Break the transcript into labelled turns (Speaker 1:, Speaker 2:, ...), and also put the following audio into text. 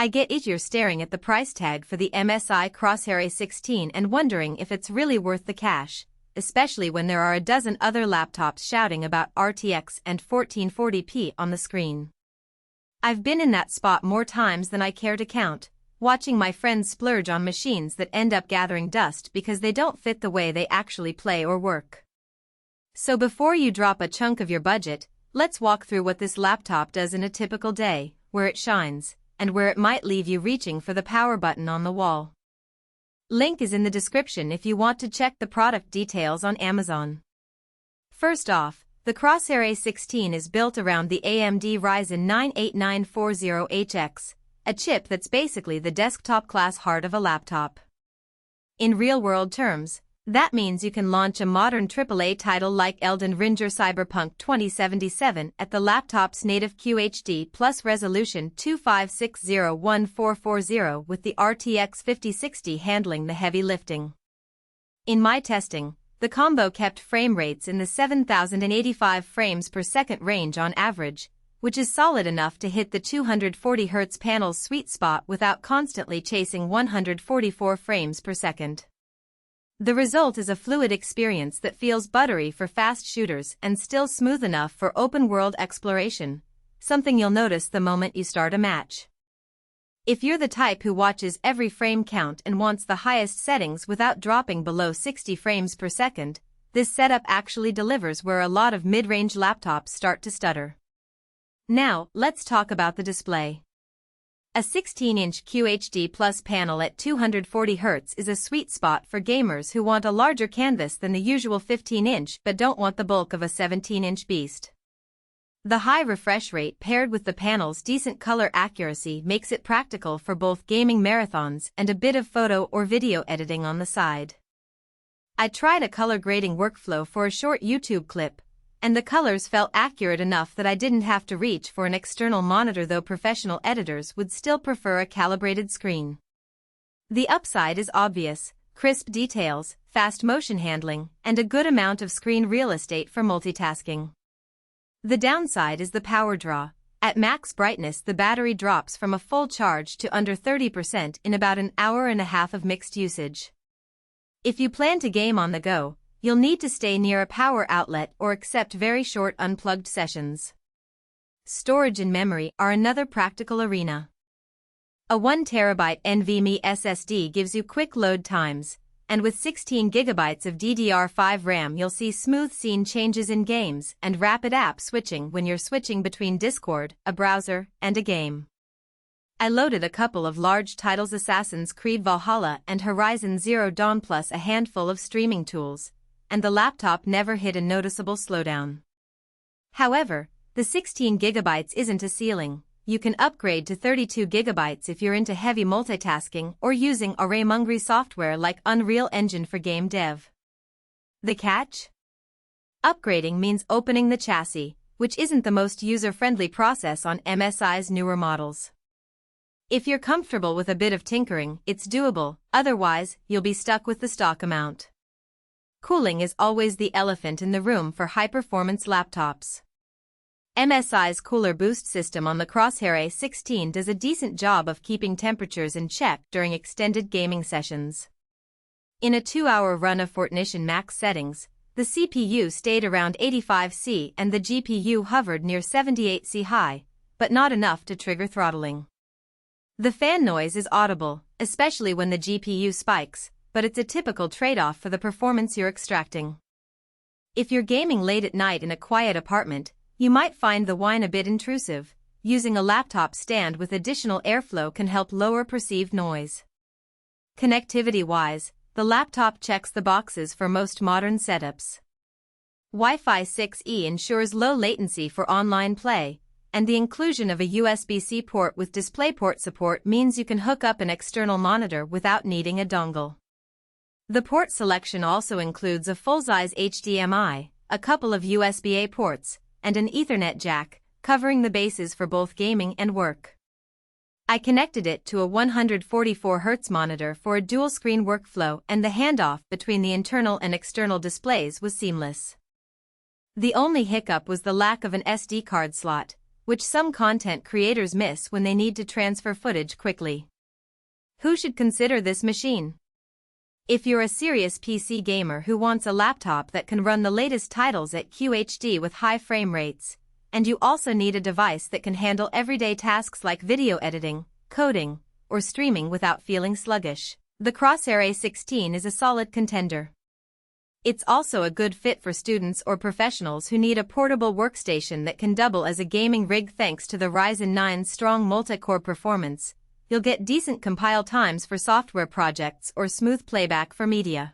Speaker 1: I get it, you're staring at the price tag for the msi Crosshair A16 and wondering if it's really worth the cash, especially when there are a dozen other laptops shouting about RTX and 1440p on the screen. I've been in that spot more times than I care to count, watching my friends splurge on machines that end up gathering dust because they don't fit the way they actually play or work. So before you drop a chunk of your budget, let's walk through what this laptop does in a typical day, where it shines, and where it might leave you reaching for the power button on the wall. Link is in the description if you want to check the product details on Amazon. First off, the Crosshair A16 is built around the AMD Ryzen 9 8940HX, a chip that's basically the desktop-class heart of a laptop. In real-world terms, that means you can launch a modern AAA title like Elden Ring or Cyberpunk 2077 at the laptop's native QHD plus resolution 2560x1440 with the RTX 5060 handling the heavy lifting. In my testing, the combo kept frame rates in the 7085 frames per second range on average, which is solid enough to hit the 240Hz panel's sweet spot without constantly chasing 144 frames per second. The result is a fluid experience that feels buttery for fast shooters and still smooth enough for open-world exploration, something you'll notice the moment you start a match. If you're the type who watches every frame count and wants the highest settings without dropping below 60 frames per second, this setup actually delivers where a lot of mid-range laptops start to stutter. Now, let's talk about the display. A 16-inch QHD Plus panel at 240Hz is a sweet spot for gamers who want a larger canvas than the usual 15-inch but don't want the bulk of a 17-inch beast. The high refresh rate paired with the panel's decent color accuracy makes it practical for both gaming marathons and a bit of photo or video editing on the side. I tried a color grading workflow for a short YouTube clip, and the colors felt accurate enough that I didn't have to reach for an external monitor, though professional editors would still prefer a calibrated screen. The upside is obvious: crisp details, fast motion handling, and a good amount of screen real estate for multitasking. The downside is the power draw. At max brightness, the battery drops from a full charge to under 30% in about an hour and a half of mixed usage. If you plan to game on the go, you'll need to stay near a power outlet or accept very short unplugged sessions. Storage and memory are another practical arena. A 1TB NVMe SSD gives you quick load times, and with 16GB of DDR5 RAM you'll see smooth scene changes in games and rapid app switching when you're switching between Discord, a browser, and a game. I loaded a couple of large titles: Assassin's Creed Valhalla and Horizon Zero Dawn, plus a handful of streaming tools, and the laptop never hit a noticeable slowdown. However, the 16GB isn't a ceiling. You can upgrade to 32GB if you're into heavy multitasking or using array-mongry software like Unreal Engine for game dev. The catch? Upgrading means opening the chassis, which isn't the most user-friendly process on MSI's newer models. If you're comfortable with a bit of tinkering, it's doable; otherwise, you'll be stuck with the stock amount. Cooling is always the elephant in the room for high-performance laptops. MSI's Cooler Boost system on the Crosshair A16 does a decent job of keeping temperatures in check during extended gaming sessions. In a 2-hour run of Fortnite max settings, the CPU stayed around 85°C and the GPU hovered near 78°C high, but not enough to trigger throttling. The fan noise is audible, especially when the GPU spikes, but it's a typical trade-off for the performance you're extracting. If you're gaming late at night in a quiet apartment, you might find the whine a bit intrusive. Using a laptop stand with additional airflow can help lower perceived noise. Connectivity-wise, the laptop checks the boxes for most modern setups. Wi-Fi 6E ensures low latency for online play, and the inclusion of a USB-C port with DisplayPort support means you can hook up an external monitor without needing a dongle. The port selection also includes a full-size HDMI, a couple of USB-A ports, and an Ethernet jack, covering the bases for both gaming and work. I connected it to a 144Hz monitor for a dual-screen workflow, and the handoff between the internal and external displays was seamless. The only hiccup was the lack of an SD card slot, which some content creators miss when they need to transfer footage quickly. Who should consider this machine? If you're a serious PC gamer who wants a laptop that can run the latest titles at QHD with high frame rates, and you also need a device that can handle everyday tasks like video editing, coding, or streaming without feeling sluggish, the Crosshair A16 is a solid contender. It's also a good fit for students or professionals who need a portable workstation that can double as a gaming rig. Thanks to the Ryzen 9's strong multi-core performance, you'll get decent compile times for software projects or smooth playback for media.